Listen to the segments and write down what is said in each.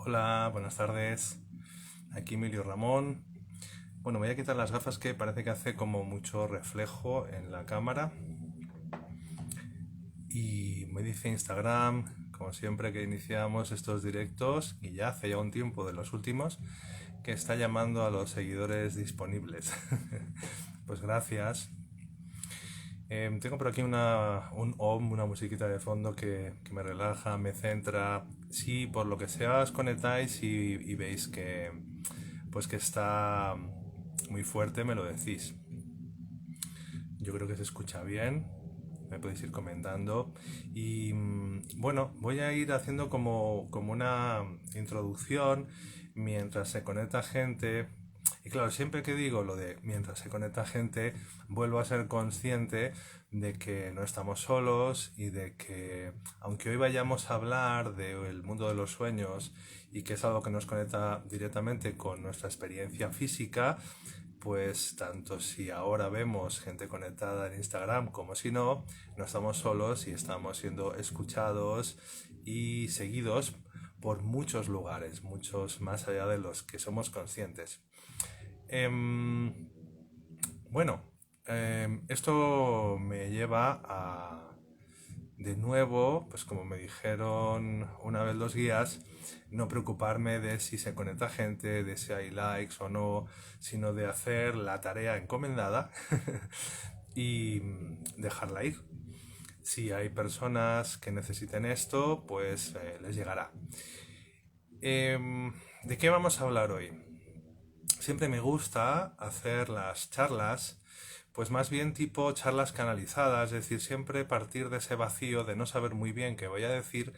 Hola, buenas tardes. Aquí Emilio Ramón. Bueno, voy a quitar las gafas que parece que hace como mucho reflejo en la cámara. Y me dice Instagram, como siempre que iniciamos estos directos, y ya hace ya un tiempo de los últimos, que está llamando a los seguidores disponibles. Pues gracias. Tengo por aquí un OM, una musiquita de fondo que me relaja, me centra. Si por lo que sea os conectáis y veis pues que está muy fuerte, me lo decís. Yo creo que se escucha bien, me podéis ir comentando. Y bueno, voy a ir haciendo como una introducción mientras se conecta gente. Y claro, siempre que digo lo de mientras se conecta gente, vuelvo a ser consciente de que no estamos solos y de que aunque hoy vayamos a hablar del mundo de los sueños y que es algo que nos conecta directamente con nuestra experiencia física, pues tanto si ahora vemos gente conectada en Instagram como si no, no estamos solos y estamos siendo escuchados y seguidos por muchos lugares, muchos más allá de los que somos conscientes. Em, bueno, esto me lleva a, de nuevo, pues como me dijeron una vez los guías, no preocuparme de si se conecta gente, de si hay likes o no, sino de hacer la tarea encomendada y dejarla ir. Si hay personas que necesiten esto, pues les llegará. ¿De qué vamos a hablar hoy? Siempre me gusta hacer las charlas, pues más bien tipo charlas canalizadas, es decir, siempre partir de ese vacío de no saber muy bien qué voy a decir,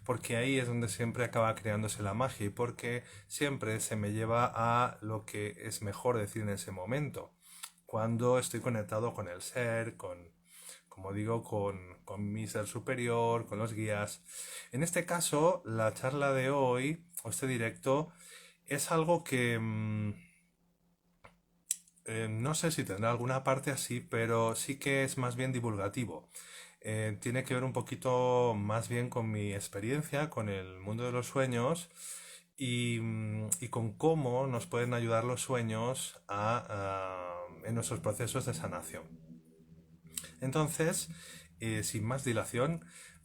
porque ahí es donde siempre acaba creándose la magia y porque siempre se me lleva a lo que es mejor decir en ese momento, cuando estoy conectado con el ser, como digo, con mi ser superior, con los guías. En este caso, la charla de hoy, o este directo, es algo que no sé si tendrá alguna parte así, pero sí que es más bien divulgativo. Tiene que ver un poquito más bien con mi experiencia, con el mundo de los sueños y con cómo nos pueden ayudar los sueños en nuestros procesos de sanación. Entonces, sin más dilación,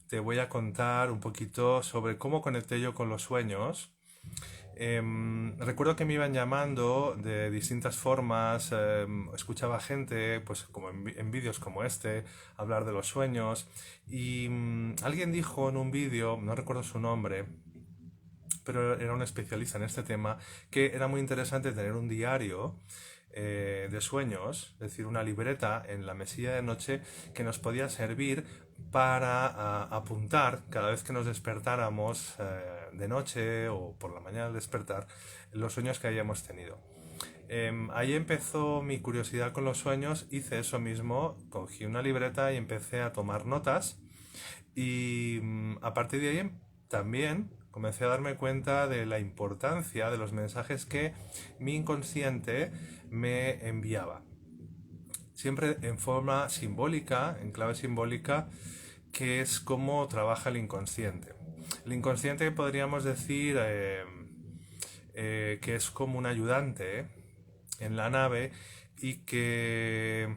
te voy a contar un poquito sobre cómo conecté yo con los sueños. Recuerdo que me iban llamando de distintas formas, escuchaba gente, pues como en vídeos como este, hablar de los sueños y alguien dijo en un vídeo, no recuerdo su nombre, pero era un especialista en este tema, que era muy interesante tener un diario de sueños, es decir, una libreta en la mesilla de noche que nos podía servir para apuntar cada vez que nos despertáramos de noche o por la mañana al despertar los sueños que hayamos tenido. Ahí empezó mi curiosidad con los sueños, hice eso mismo, cogí una libreta y empecé a tomar notas y a partir de ahí también comencé a darme cuenta de la importancia de los mensajes que mi inconsciente me enviaba. Siempre en forma simbólica, en clave simbólica, que es cómo trabaja el inconsciente. El inconsciente podríamos decir que es como un ayudante en la nave y que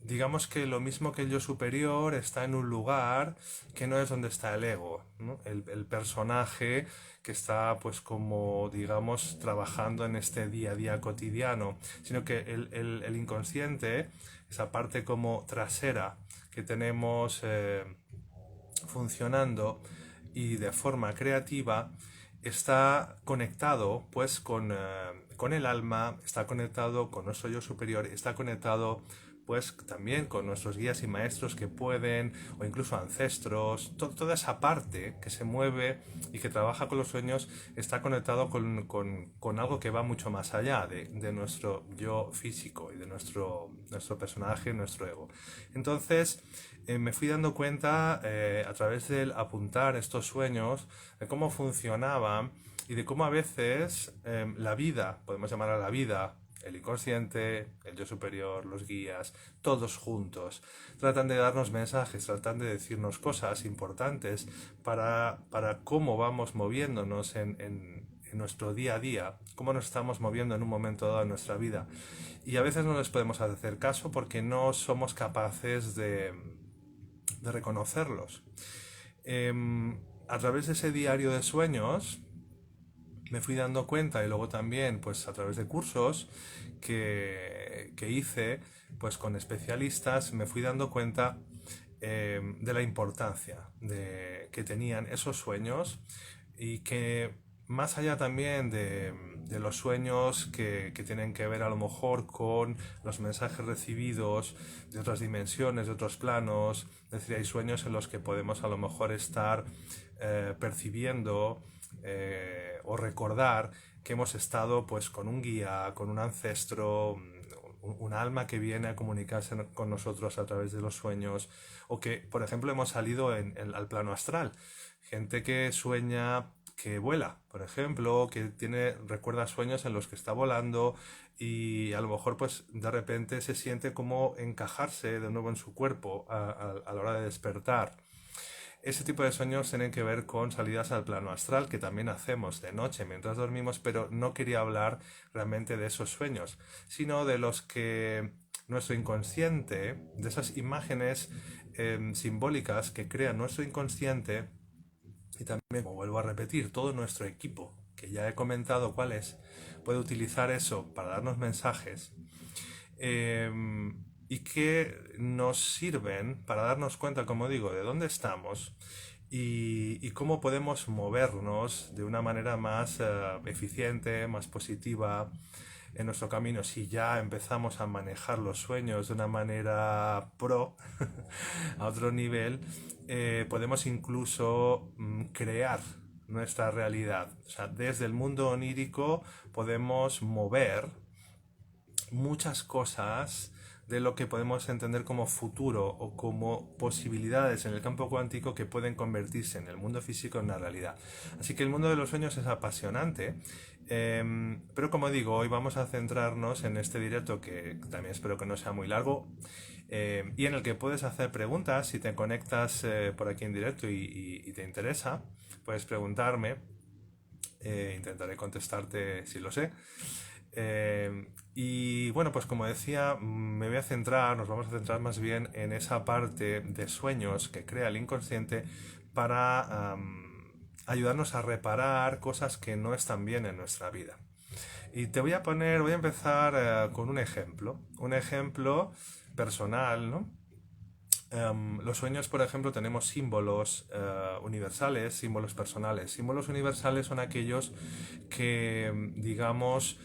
digamos que lo mismo que el yo superior está en un lugar que no es donde está el ego, ¿no? El personaje que está pues como digamos trabajando en este día a día cotidiano, sino que el inconsciente, esa parte como trasera que tenemos funcionando y de forma creativa, está conectado pues con el alma, está conectado con nuestro yo superior, está conectado pues también con nuestros guías y maestros que pueden, o incluso ancestros, toda esa parte que se mueve y que trabaja con los sueños está conectado con algo que va mucho más allá de nuestro yo físico y de nuestro personaje, nuestro ego. Entonces, me fui dando cuenta a través del apuntar estos sueños de cómo funcionaban y de cómo a veces la vida, podemos llamar a la vida, el inconsciente, el yo superior, los guías, todos juntos. Tratan de darnos mensajes, tratan de decirnos cosas importantes para cómo vamos moviéndonos en nuestro día a día, cómo nos estamos moviendo en un momento dado en nuestra vida. Y a veces no les podemos hacer caso porque no somos capaces de reconocerlos. A través de ese diario de sueños me fui dando cuenta, y luego también pues a través de cursos que hice pues con especialistas, me fui dando cuenta de la importancia que tenían esos sueños, y que más allá también de los sueños que tienen que ver a lo mejor con los mensajes recibidos de otras dimensiones, de otros planos. Es decir, hay sueños en los que podemos a lo mejor estar percibiendo o recordar que hemos estado pues con un guía, con un ancestro, un alma que viene a comunicarse con nosotros a través de los sueños, o que por ejemplo hemos salido al plano astral. Gente que sueña que vuela, por ejemplo, que recuerda sueños en los que está volando, y a lo mejor pues de repente se siente como encajarse de nuevo en su cuerpo a la hora de despertar. Ese tipo de sueños tienen que ver con salidas al plano astral, que también hacemos de noche mientras dormimos, pero no quería hablar realmente de esos sueños, sino de los que nuestro inconsciente, de esas imágenes simbólicas que crea nuestro inconsciente. Y también, como vuelvo a repetir, todo nuestro equipo, que ya he comentado cuál es, puede utilizar eso para darnos mensajes, eh, y que nos sirven para darnos cuenta, como digo, de dónde estamos y cómo podemos movernos de una manera más eficiente, más positiva en nuestro camino. Si ya empezamos a manejar los sueños de una manera pro, a otro nivel, podemos incluso crear nuestra realidad. O sea, desde el mundo onírico podemos mover muchas cosas de lo que podemos entender como futuro o como posibilidades en el campo cuántico que pueden convertirse en el mundo físico en una realidad. Así que el mundo de los sueños es apasionante, pero como digo, hoy vamos a centrarnos en este directo, que también espero que no sea muy largo, y en el que puedes hacer preguntas. Si te conectas por aquí en directo y te interesa, puedes preguntarme, intentaré contestarte si lo sé. Y bueno, pues como decía, nos vamos a centrar más bien en esa parte de sueños que crea el inconsciente para ayudarnos a reparar cosas que no están bien en nuestra vida. Y voy a empezar con un ejemplo personal, ¿no? Los sueños, por ejemplo, tenemos símbolos universales, símbolos personales. Símbolos universales son aquellos que, digamos,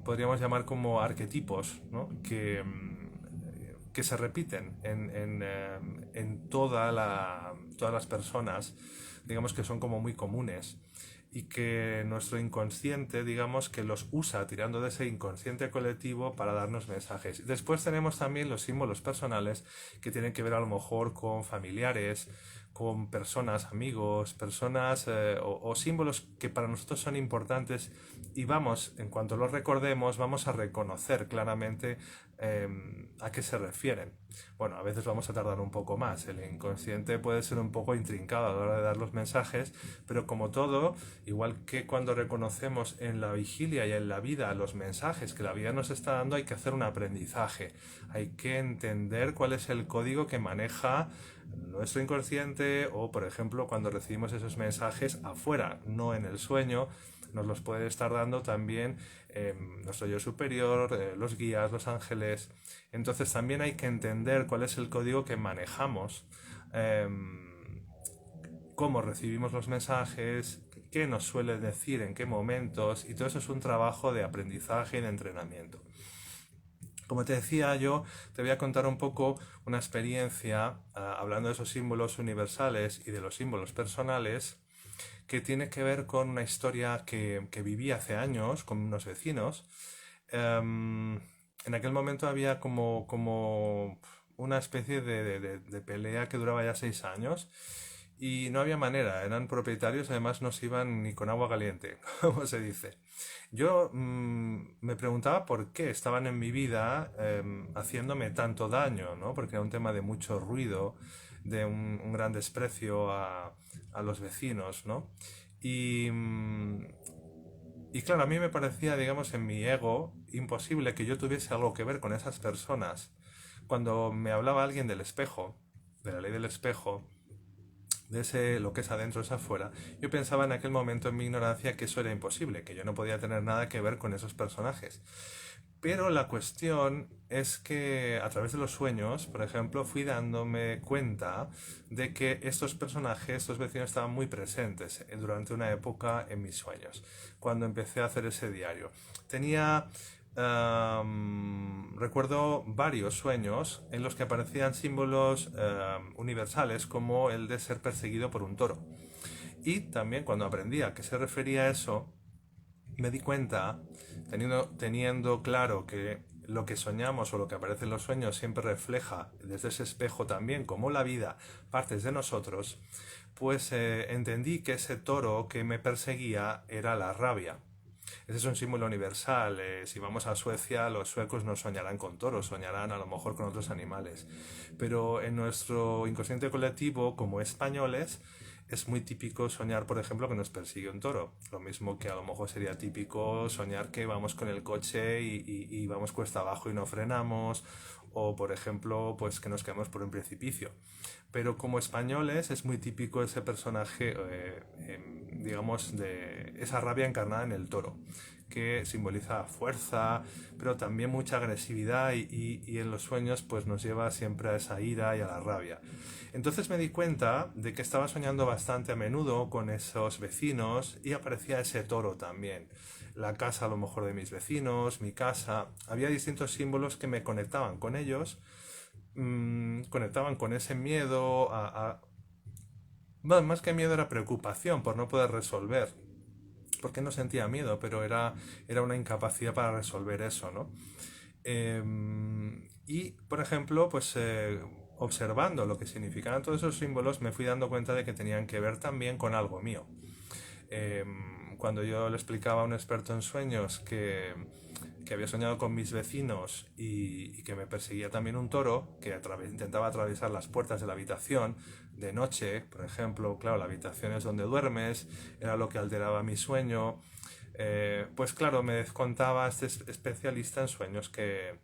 podríamos llamar como arquetipos, ¿no? Que se repiten en todas las personas, digamos que son como muy comunes, y que nuestro inconsciente, digamos, que los usa tirando de ese inconsciente colectivo para darnos mensajes. Después tenemos también los símbolos personales, que tienen que ver a lo mejor con familiares, con personas, amigos, personas o símbolos que para nosotros son importantes, y en cuanto los recordemos, vamos a reconocer claramente a qué se refieren. Bueno, a veces vamos a tardar un poco más. El inconsciente puede ser un poco intrincado a la hora de dar los mensajes, pero como todo, igual que cuando reconocemos en la vigilia y en la vida los mensajes que la vida nos está dando, hay que hacer un aprendizaje. Hay que entender cuál es el código que maneja nuestro inconsciente, o por ejemplo cuando recibimos esos mensajes afuera, no en el sueño, nos los puede estar dando también nuestro yo superior, los guías, los ángeles. Entonces también hay que entender cuál es el código que manejamos, cómo recibimos los mensajes, qué nos suele decir, en qué momentos, y todo eso es un trabajo de aprendizaje y de entrenamiento. Como te decía, yo te voy a contar un poco una experiencia hablando de esos símbolos universales y de los símbolos personales, que tiene que ver con una historia que viví hace años con unos vecinos. En aquel momento había como una especie de pelea que duraba ya 6 años, y no había manera, eran propietarios, además no se iban ni con agua caliente, como se dice. Yo me preguntaba por qué estaban en mi vida haciéndome tanto daño, ¿no? Porque era un tema de mucho ruido, de un gran desprecio a los vecinos, ¿no? Y, y claro, a mí me parecía, digamos, en mi ego imposible que yo tuviese algo que ver con esas personas. Cuando me hablaba alguien del espejo, de la ley del espejo, de ese lo que es adentro es afuera, yo pensaba en aquel momento en mi ignorancia que eso era imposible, que yo no podía tener nada que ver con esos personajes. Pero la cuestión es que a través de los sueños, por ejemplo, fui dándome cuenta de que estos personajes, estos vecinos estaban muy presentes durante una época en mis sueños, cuando empecé a hacer ese diario. Tenía recuerdo varios sueños en los que aparecían símbolos universales como el de ser perseguido por un toro. Y también cuando aprendí a qué se refería a eso, me di cuenta, teniendo claro que lo que soñamos o lo que aparece en los sueños siempre refleja desde ese espejo también, como la vida, partes de nosotros, pues entendí que ese toro que me perseguía era la rabia. Ese es un símbolo universal. Si vamos a Suecia, los suecos no soñarán con toros, soñarán a lo mejor con otros animales. Pero en nuestro inconsciente colectivo, como españoles, es muy típico soñar, por ejemplo, que nos persigue un toro. Lo mismo que a lo mejor sería típico soñar que vamos con el coche y vamos cuesta abajo y no frenamos. O, por ejemplo, pues que nos caemos por un precipicio. Pero como españoles es muy típico ese personaje, digamos, de esa rabia encarnada en el toro, que simboliza fuerza, pero también mucha agresividad y en los sueños pues nos lleva siempre a esa ira y a la rabia. Entonces me di cuenta de que estaba soñando bastante a menudo con esos vecinos y aparecía ese toro también. La casa a lo mejor de mis vecinos, mi casa, había distintos símbolos que me conectaban con ellos, conectaban con ese miedo bueno, más que miedo era preocupación por no poder resolver, porque no sentía miedo, pero era una incapacidad para resolver eso, ¿no? Y, por ejemplo, pues observando lo que significaban todos esos símbolos, me fui dando cuenta de que tenían que ver también con algo mío. Cuando yo le explicaba a un experto en sueños que había soñado con mis vecinos y que me perseguía también un toro que intentaba atravesar las puertas de la habitación de noche, por ejemplo, claro, la habitación es donde duermes, era lo que alteraba mi sueño, pues claro, me contaba este especialista en sueños que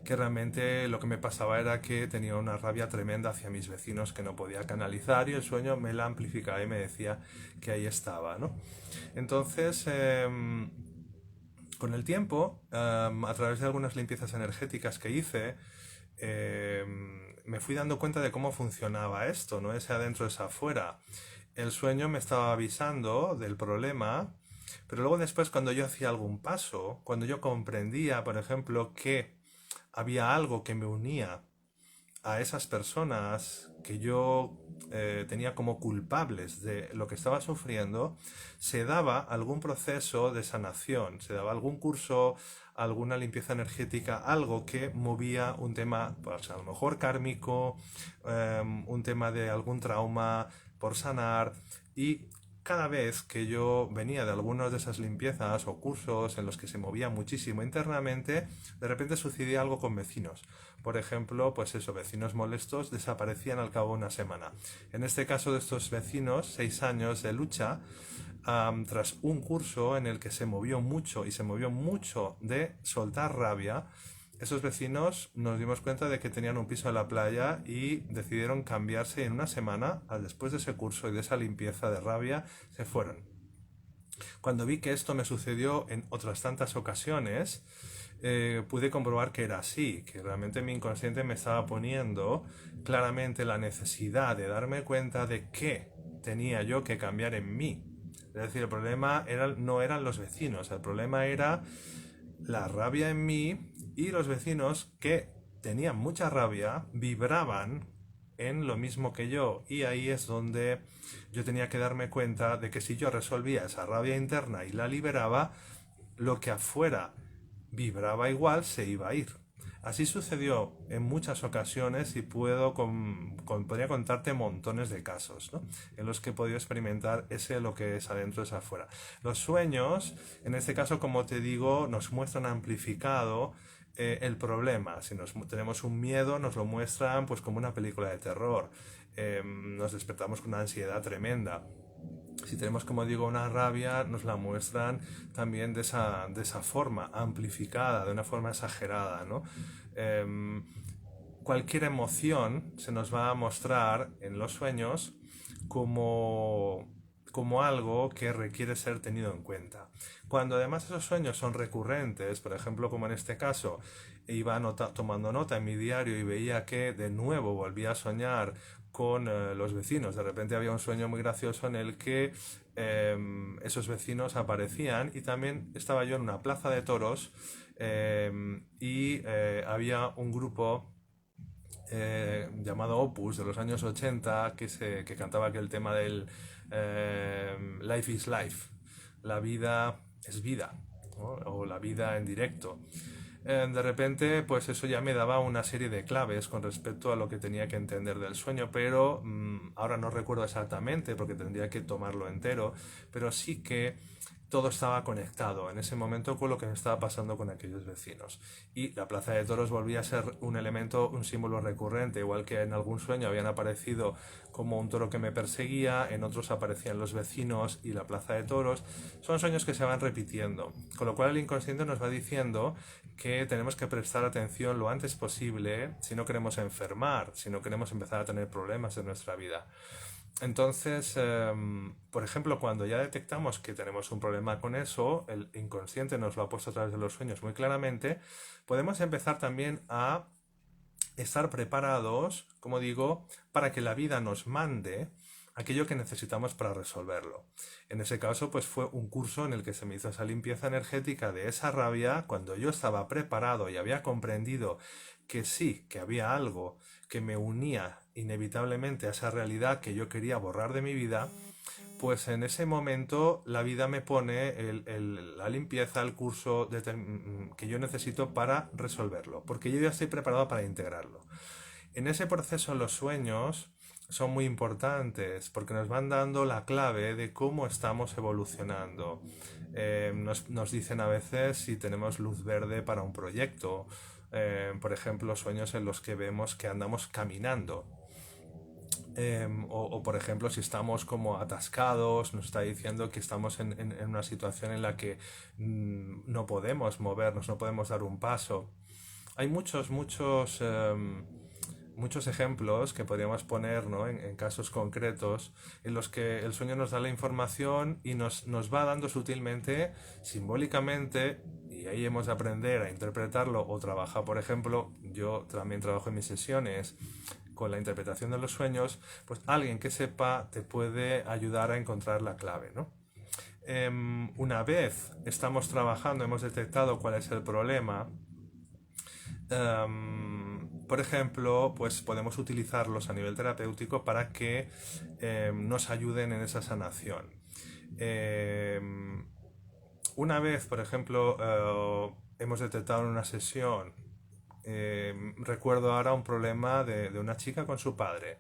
realmente lo que me pasaba era que tenía una rabia tremenda hacia mis vecinos que no podía canalizar y el sueño me la amplificaba y me decía que ahí estaba, ¿no? Entonces, con el tiempo, a través de algunas limpiezas energéticas que hice, me fui dando cuenta de cómo funcionaba esto, no ese adentro, ese afuera. El sueño me estaba avisando del problema, pero luego después cuando yo hacía algún paso, cuando yo comprendía, por ejemplo, que había algo que me unía a esas personas que yo tenía como culpables de lo que estaba sufriendo, se daba algún proceso de sanación, se daba algún curso, alguna limpieza energética, algo que movía un tema, pues a lo mejor kármico, un tema de algún trauma por sanar y cada vez que yo venía de algunas de esas limpiezas o cursos en los que se movía muchísimo internamente, de repente sucedía algo con vecinos. Por ejemplo, pues eso, vecinos molestos desaparecían al cabo de una semana. En este caso de estos vecinos, 6 años de lucha, tras un curso en el que se movió mucho y se movió mucho de soltar rabia, esos vecinos nos dimos cuenta de que tenían un piso en la playa y decidieron cambiarse en una semana. Después de ese curso y de esa limpieza de rabia, se fueron. Cuando vi que esto me sucedió en otras tantas ocasiones, pude comprobar que era así, que realmente mi inconsciente me estaba poniendo claramente la necesidad de darme cuenta de qué tenía yo que cambiar en mí. Es decir, el problema no eran los vecinos, el problema era la rabia en mí y los vecinos que tenían mucha rabia vibraban en lo mismo que yo y ahí es donde yo tenía que darme cuenta de que si yo resolvía esa rabia interna y la liberaba, lo que afuera vibraba igual se iba a ir. Así sucedió en muchas ocasiones y podría contarte montones de casos, ¿no? En los que he podido experimentar ese lo que es adentro es afuera. Los sueños, en este caso, como te digo, nos muestran amplificado el problema. Si tenemos un miedo, nos lo muestran pues como una película de terror. Nos despertamos con una ansiedad tremenda. Si tenemos, como digo, una rabia, nos la muestran también de esa forma, amplificada, de una forma exagerada, ¿no? Em, Cualquier emoción se nos va a mostrar en los sueños como algo que requiere ser tenido en cuenta. Cuando además esos sueños son recurrentes, por ejemplo, como en este caso, iba tomando nota en mi diario y veía que de nuevo volvía a soñar con los vecinos. De repente había un sueño muy gracioso en el que esos vecinos aparecían y también estaba yo en una plaza de toros y había un grupo llamado Opus de los años 80 que cantaba aquel tema del Life is Life, la vida es vida, ¿no? O la vida en directo. De repente, pues eso ya me daba una serie de claves con respecto a lo que tenía que entender del sueño, pero ahora no recuerdo exactamente porque tendría que tomarlo entero, pero sí que todo estaba conectado en ese momento con lo que me estaba pasando con aquellos vecinos. Y la plaza de toros volvía a ser un elemento, un símbolo recurrente, igual que en algún sueño habían aparecido como un toro que me perseguía, en otros aparecían los vecinos y la plaza de toros. Son sueños que se van repitiendo, con lo cual el inconsciente nos va diciendo que tenemos que prestar atención lo antes posible si no queremos enfermar, si no queremos empezar a tener problemas en nuestra vida. Entonces, por ejemplo, cuando ya detectamos que tenemos un problema con eso, el inconsciente nos lo ha puesto a través de los sueños muy claramente, podemos empezar también a estar preparados, como digo, para que la vida nos mande aquello que necesitamos para resolverlo. En ese caso, pues fue un curso en el que se me hizo esa limpieza energética de esa rabia cuando yo estaba preparado y había comprendido que sí, que había algo que me unía inevitablemente a esa realidad que yo quería borrar de mi vida. Pues en ese momento la vida me pone la limpieza, el curso que yo necesito para resolverlo, porque yo ya estoy preparado para integrarlo. En ese proceso los sueños son muy importantes porque nos van dando la clave de cómo estamos evolucionando. Nos dicen a veces si tenemos luz verde para un proyecto. Por ejemplo, sueños en los que vemos que andamos caminando. Por ejemplo, si estamos como atascados, nos está diciendo que estamos en una situación en la que no podemos movernos, no podemos dar un paso. Hay muchos ejemplos que podríamos poner, ¿no? en casos concretos en los que el sueño nos da la información y nos va dando sutilmente, simbólicamente, y ahí hemos de aprender a interpretarlo o trabajar. Por ejemplo, yo también trabajo en mis sesiones con la interpretación de los sueños, pues alguien que sepa te puede ayudar a encontrar la clave, ¿no? Una vez estamos trabajando, hemos detectado cuál es el problema. Por ejemplo, pues podemos utilizarlos a nivel terapéutico para que nos ayuden en esa sanación. Una vez, por ejemplo, hemos detectado en una sesión, recuerdo ahora un problema de una chica con su padre,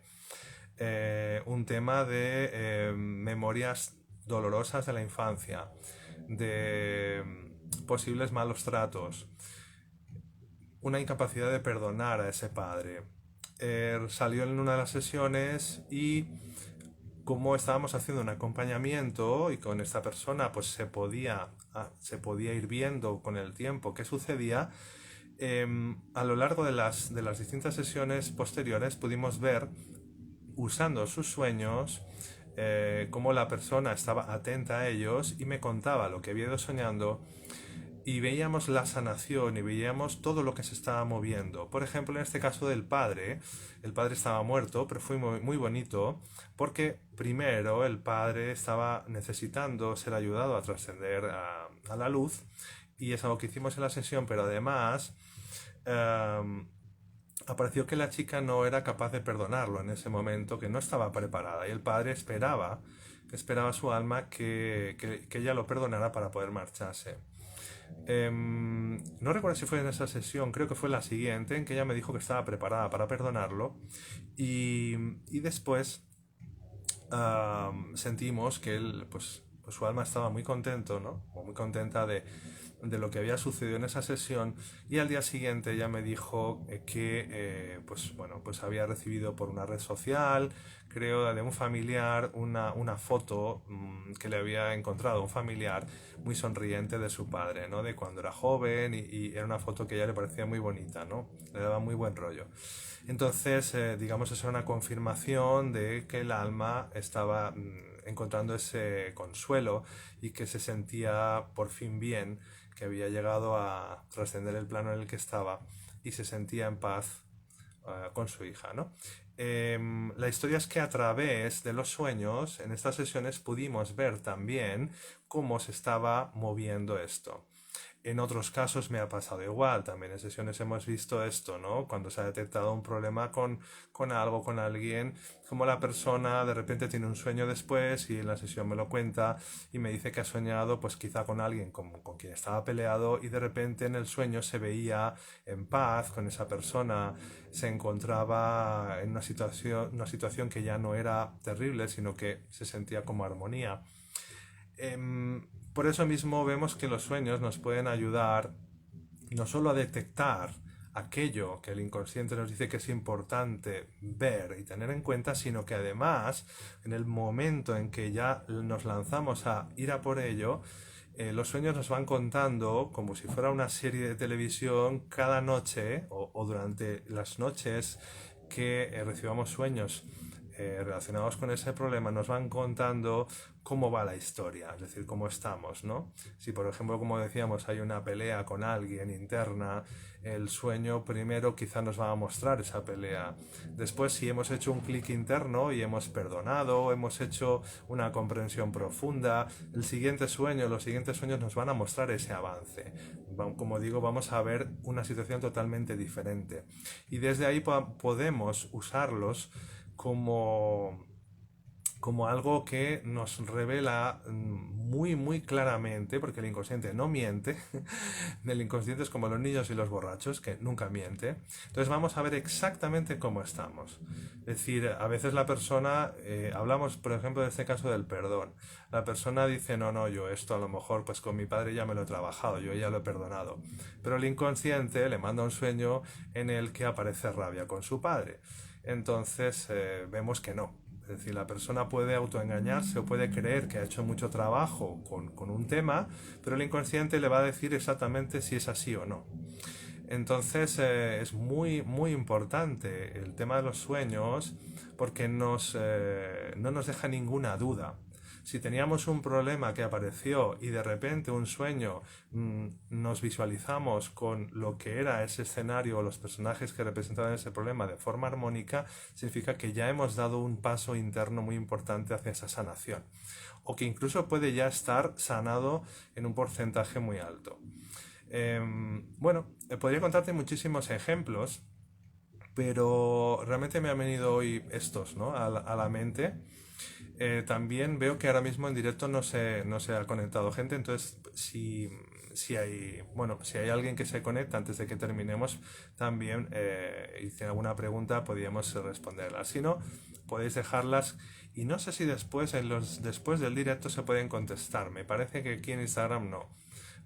un tema de memorias dolorosas de la infancia, de posibles malos tratos, una incapacidad de perdonar a ese padre. Salió en una de las sesiones y como estábamos haciendo un acompañamiento y con esta persona pues se podía ir viendo con el tiempo qué sucedía, a lo largo de las distintas sesiones posteriores pudimos ver, usando sus sueños, cómo la persona estaba atenta a ellos y me contaba lo que había ido soñando. Y veíamos la sanación y veíamos todo lo que se estaba moviendo. Por ejemplo, en este caso del padre, el padre estaba muerto, pero fue muy, muy bonito porque primero el padre estaba necesitando ser ayudado a trascender a la luz y es algo que hicimos en la sesión, pero además apareció que la chica no era capaz de perdonarlo en ese momento, que no estaba preparada y el padre esperaba su alma que ella lo perdonara para poder marcharse. No recuerdo si fue en esa sesión, creo que fue la siguiente, en que ella me dijo que estaba preparada para perdonarlo y, y después sentimos que él, pues su alma estaba muy contento, ¿no? O muy contenta de lo que había sucedido en esa sesión y al día siguiente ella me dijo que, pues bueno, pues había recibido por una red social, creo, de un familiar, una foto que le había encontrado un familiar muy sonriente de su padre, ¿no? De cuando era joven y era una foto que a ella le parecía muy bonita, ¿no? Le daba muy buen rollo. Entonces, digamos, eso era una confirmación de que el alma estaba encontrando ese consuelo y que se sentía por fin bien, que había llegado a trascender el plano en el que estaba y se sentía en paz con su hija, ¿no? La historia es que a través de los sueños, en estas sesiones pudimos ver también cómo se estaba moviendo esto. En otros casos me ha pasado igual, también en sesiones hemos visto esto, ¿no? Cuando se ha detectado un problema con algo, con alguien, como la persona de repente tiene un sueño después y en la sesión me lo cuenta y me dice que ha soñado pues quizá con alguien con quien estaba peleado y de repente en el sueño se veía en paz con esa persona, se encontraba en una situación que ya no era terrible, sino que se sentía como armonía. Por eso mismo vemos que los sueños nos pueden ayudar no solo a detectar aquello que el inconsciente nos dice que es importante ver y tener en cuenta, sino que además en el momento en que ya nos lanzamos a ir a por ello, los sueños nos van contando como si fuera una serie de televisión cada noche o durante las noches que recibamos sueños relacionados con ese problema, nos van contando cómo va la historia, es decir, cómo estamos, ¿no? Si, por ejemplo, como decíamos, hay una pelea con alguien interna, el sueño primero quizá nos va a mostrar esa pelea. Después, si hemos hecho un clic interno y hemos perdonado, hemos hecho una comprensión profunda, el siguiente sueño, los siguientes sueños nos van a mostrar ese avance. Como digo, vamos a ver una situación totalmente diferente. Y desde ahí podemos usarlos como, como algo que nos revela muy, muy claramente, porque el inconsciente no miente, el inconsciente es como los niños y los borrachos, que nunca miente. Entonces vamos a ver exactamente cómo estamos. Es decir, a veces la persona, hablamos por ejemplo de este caso del perdón, la persona dice, no, no, yo esto a lo mejor pues con mi padre ya me lo he trabajado, yo ya lo he perdonado. Pero el inconsciente le manda un sueño en el que aparece rabia con su padre. Entonces vemos que no. Es decir, la persona puede autoengañarse o puede creer que ha hecho mucho trabajo con un tema, pero el inconsciente le va a decir exactamente si es así o no. Entonces es muy, muy importante el tema de los sueños porque no nos deja ninguna duda. Si teníamos un problema que apareció y de repente un sueño nos visualizamos con lo que era ese escenario o los personajes que representaban ese problema de forma armónica, significa que ya hemos dado un paso interno muy importante hacia esa sanación. O que incluso puede ya estar sanado en un porcentaje muy alto. Bueno, podría contarte muchísimos ejemplos, pero realmente me han venido hoy estos, ¿no? a la mente. También veo que ahora mismo en directo no se ha conectado gente, entonces si hay, bueno, si hay alguien que se conecta antes de que terminemos, también y si tiene alguna pregunta podríamos responderla. Si no, podéis dejarlas y no sé si después, después del directo se pueden contestar. Me parece que aquí en Instagram no.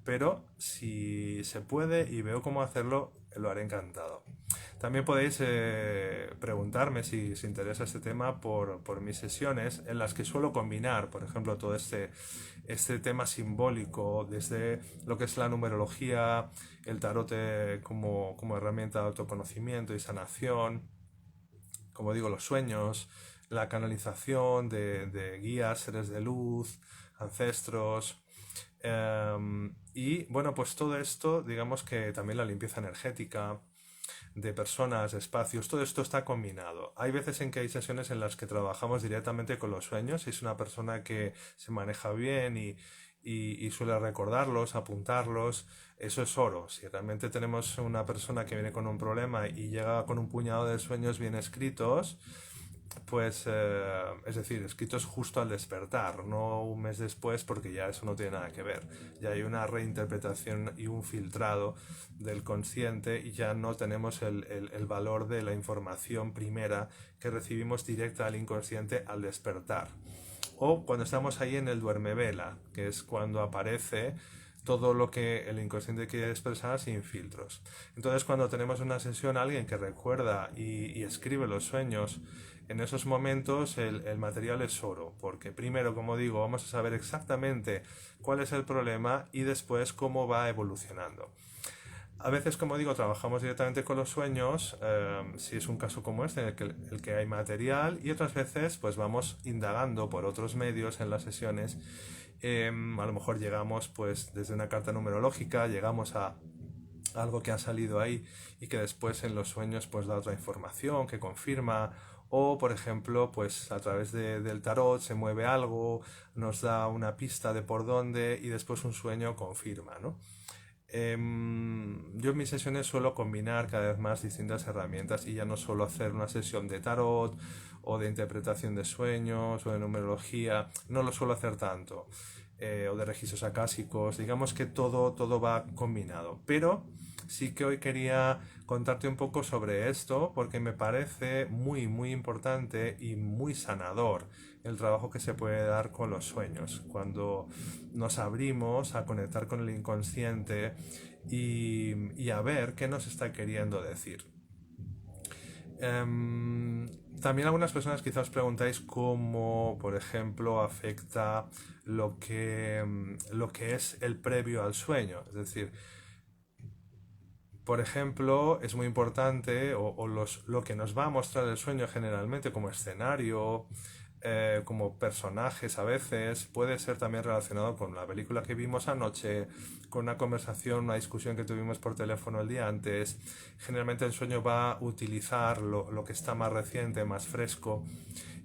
Pero si se puede y veo cómo hacerlo, lo haré encantado. También podéis preguntarme si os interesa este tema por mis sesiones en las que suelo combinar, por ejemplo, todo este tema simbólico desde lo que es la numerología, el tarot como herramienta de autoconocimiento y sanación, como digo, los sueños, la canalización de guías, seres de luz, ancestros. Y bueno, pues todo esto, digamos que también la limpieza energética de personas, de espacios, todo esto está combinado. Hay veces en que hay sesiones en las que trabajamos directamente con los sueños, si es una persona que se maneja bien y suele recordarlos, apuntarlos, eso es oro. Si realmente tenemos una persona que viene con un problema y llega con un puñado de sueños bien escritos, es decir, escritos justo al despertar, no un mes después, porque ya eso no tiene nada que ver. Ya hay una reinterpretación y un filtrado del consciente y ya no tenemos el valor de la información primera que recibimos directa al inconsciente al despertar. O cuando estamos ahí en el duermevela, que es cuando aparece todo lo que el inconsciente quiere expresar sin filtros. Entonces, cuando tenemos una sesión, alguien que recuerda y escribe los sueños, en esos momentos el material es oro, porque primero, como digo, vamos a saber exactamente cuál es el problema y después cómo va evolucionando. A veces, como digo, trabajamos directamente con los sueños, si es un caso como este, en el que hay material, y otras veces pues vamos indagando por otros medios en las sesiones. A lo mejor llegamos pues desde una carta numerológica, llegamos a algo que ha salido ahí y que después en los sueños pues da otra información que confirma, o por ejemplo pues a través del tarot se mueve algo, nos da una pista de por dónde y después un sueño confirma, ¿no? Yo en mis sesiones suelo combinar cada vez más distintas herramientas y ya no solo hacer una sesión de tarot o de interpretación de sueños o de numerología, no lo suelo hacer tanto, o de registros acásicos, digamos que todo va combinado. Pero sí que hoy quería contarte un poco sobre esto porque me parece muy importante y muy sanador el trabajo que se puede dar con los sueños, cuando nos abrimos a conectar con el inconsciente y a ver qué nos está queriendo decir. También algunas personas quizás os preguntáis cómo, por ejemplo, afecta lo que es el previo al sueño. Es decir, por ejemplo, es muy importante, lo que nos va a mostrar el sueño generalmente como escenario, como personajes a veces, puede ser también relacionado con la película que vimos anoche, con una conversación, una discusión que tuvimos por teléfono el día antes. Generalmente el sueño va a utilizar lo que está más reciente, más fresco,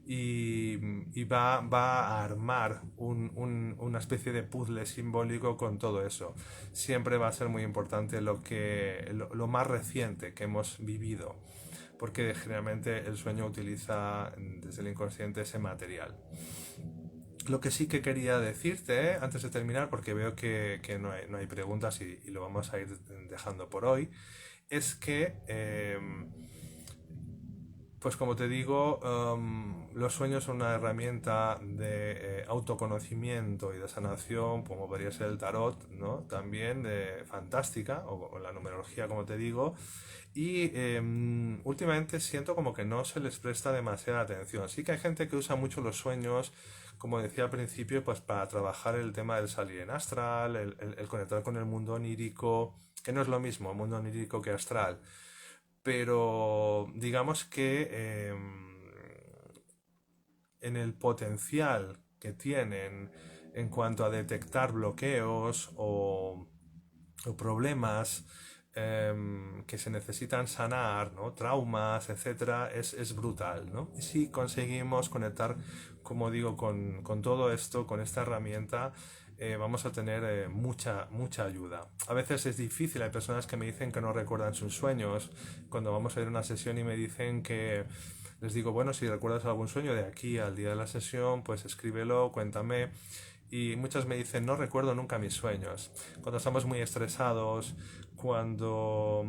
y va a armar una especie de puzzle simbólico con todo eso. Siempre va a ser muy importante lo más reciente que hemos vivido, porque generalmente el sueño utiliza desde el inconsciente ese material. Lo que sí que quería decirte, antes de terminar, porque veo que no hay preguntas y lo vamos a ir dejando por hoy, es que pues como te digo, los sueños son una herramienta de autoconocimiento y de sanación, como podría ser el tarot, ¿no? También fantástica, o la numerología, como te digo. Y últimamente siento como que no se les presta demasiada atención. Sí que hay gente que usa mucho los sueños, como decía al principio, pues para trabajar el tema del salir en astral, el conectar con el mundo onírico, que no es lo mismo, mundo onírico que astral, pero digamos que en el potencial que tienen en cuanto a detectar bloqueos o problemas que se necesitan sanar, ¿no? Traumas, etcétera, es brutal, ¿no? Y si conseguimos conectar, como digo, con todo esto, con esta herramienta, vamos a tener mucha ayuda. A veces es difícil, hay personas que me dicen que no recuerdan sus sueños. Cuando vamos a ir a una sesión y me dicen que les digo, bueno, si recuerdas algún sueño de aquí al día de la sesión, pues escríbelo, cuéntame. Y muchas me dicen, no recuerdo nunca mis sueños. Cuando estamos muy estresados, cuando,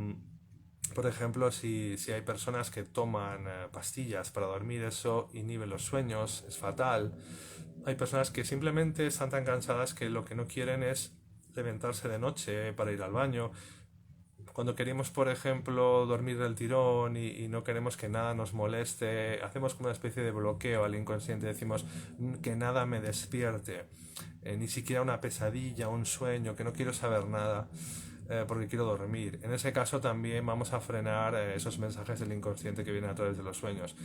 por ejemplo, si hay personas que toman pastillas para dormir, eso inhibe los sueños, es fatal. Hay personas que simplemente están tan cansadas que lo que no quieren es levantarse de noche para ir al baño. Cuando queremos, por ejemplo, dormir del tirón y no queremos que nada nos moleste, hacemos como una especie de bloqueo al inconsciente, decimos que nada me despierte, ni siquiera una pesadilla, un sueño, que no quiero saber nada, porque quiero dormir. En ese caso también vamos a frenar esos mensajes del inconsciente que vienen a través de los sueños.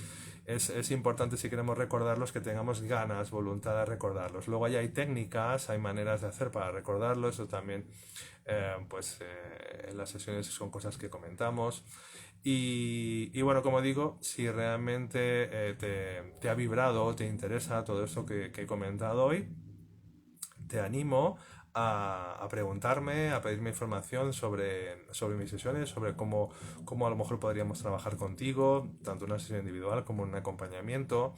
Es importante, si queremos recordarlos, que tengamos ganas, voluntad de recordarlos. Luego hay técnicas, hay maneras de hacer para recordarlos, eso también en las sesiones son cosas que comentamos. Y bueno, como digo, si realmente te ha vibrado, te interesa todo esto que he comentado hoy, te animo a preguntarme, a pedirme información sobre mis sesiones, sobre cómo a lo mejor podríamos trabajar contigo, tanto en una sesión individual como en un acompañamiento.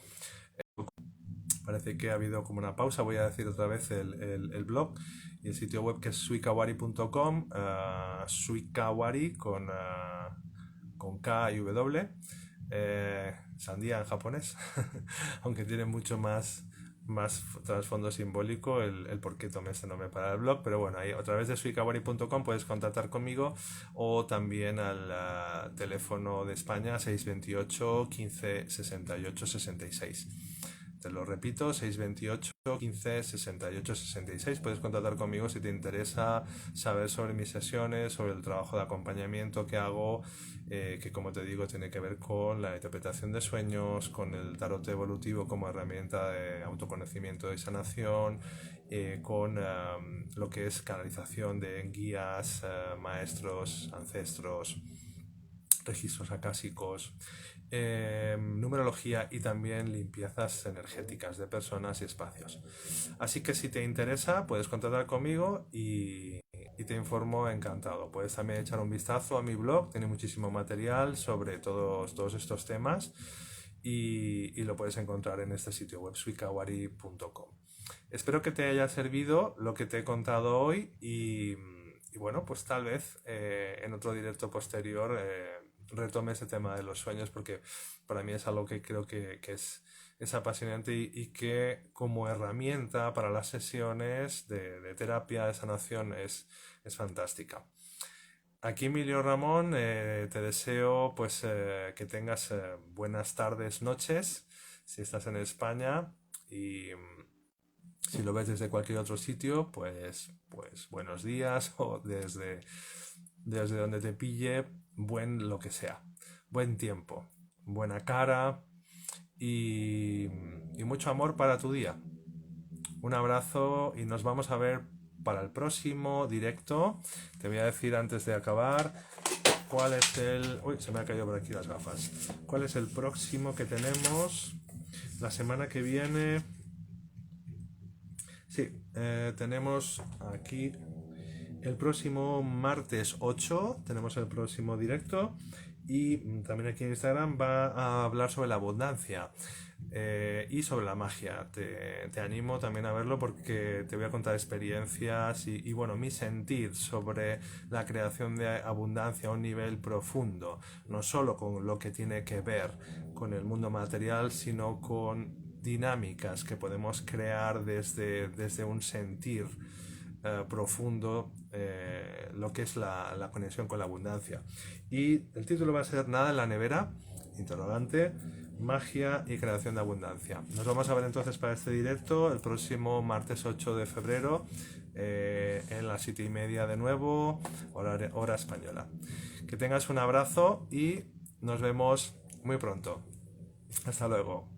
Parece que ha habido como una pausa, voy a decir otra vez el blog y el sitio web, que es suikawari.com, suikawari con K y W, sandía en japonés, aunque tiene mucho más trasfondo simbólico el por qué tomé este nombre para el blog. Pero bueno, ahí a través de suikawari.com puedes contactar conmigo, o también al teléfono de España 628 15 68 66. Te lo repito, 628 15 68 66. Puedes contactar conmigo si te interesa saber sobre mis sesiones, sobre el trabajo de acompañamiento que hago, que como te digo tiene que ver con la interpretación de sueños, con el tarot evolutivo como herramienta de autoconocimiento y sanación, con lo que es canalización de guías, maestros, ancestros, registros acásicos, numerología y también limpiezas energéticas de personas y espacios. Así que si te interesa, puedes contactar conmigo y te informo encantado. Puedes también echar un vistazo a mi blog, tiene muchísimo material sobre todos estos temas, y lo puedes encontrar en este sitio web, suikawari.com. Espero que te haya servido lo que te he contado hoy, y bueno, pues tal vez en otro directo posterior retome ese tema de los sueños, porque para mí es algo que creo que es apasionante, y que como herramienta para las sesiones de terapia, de sanación, es fantástica. Aquí Emilio Ramón, te deseo pues que tengas buenas tardes, noches, si estás en España, y si lo ves desde cualquier otro sitio, pues buenos días, o desde donde te pille, lo que sea, buen tiempo, buena cara y mucho amor para tu día. Un abrazo y nos vamos a ver para el próximo directo. Te voy a decir antes de acabar cuál es el... Uy, se me ha caído por aquí las gafas. ¿Cuál es el próximo que tenemos? La semana que viene... Sí, tenemos aquí el próximo martes 8, tenemos el próximo directo, y también aquí en Instagram va a hablar sobre la abundancia y sobre la magia. Te animo también a verlo, porque te voy a contar experiencias y bueno, mi sentir sobre la creación de abundancia a un nivel profundo, no solo con lo que tiene que ver con el mundo material, sino con dinámicas que podemos crear desde un sentir profundo, lo que es la conexión con la abundancia. Y el título va a ser Nada en la nevera, interrogante, magia y creación de abundancia. Nos vamos a ver entonces para este directo el próximo martes 8 de febrero, en las 7:30 de nuevo, hora española. Que tengas un abrazo y nos vemos muy pronto. Hasta luego.